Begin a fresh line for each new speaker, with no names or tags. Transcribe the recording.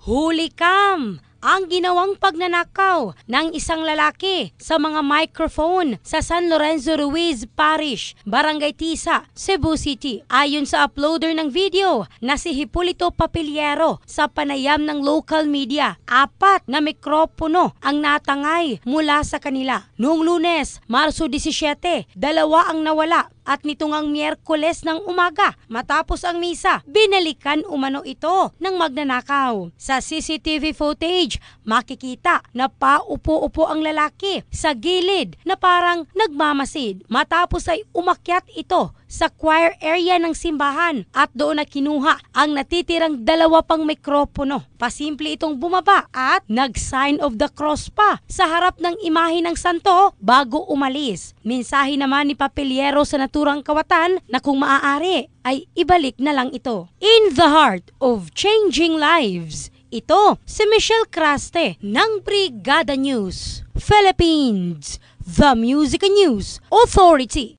Huli cam! Ang ginawang pagnanakaw ng isang lalaki sa mga microphone sa San Lorenzo Ruiz Parish, Barangay Tisa, Cebu City. Ayon sa uploader ng video na si Hipolito Papiliero sa panayam ng local media, 4 na mikropono ang natangay mula sa kanila. Noong Lunes, Marso 17, 2 ang nawala. At nitong ang Miyerkules ng umaga, matapos ang misa, binalikan umano ito ng magnanakaw. Sa CCTV footage, makikita na paupo-upo ang lalaki sa gilid na parang nagmamasid. Matapos ay umakyat ito sa choir area ng simbahan at doon na kinuha ang natitirang 2 pang mikropono. Pasimple itong bumaba at nag-sign of the cross pa sa harap ng imahe ng santo bago umalis. Mensahe naman ni Papiliero sa naturang kawatan na kung maaari ay ibalik na lang ito. In the heart of changing lives, ito si Michelle Craste ng Brigada News Philippines, the Music News Authority.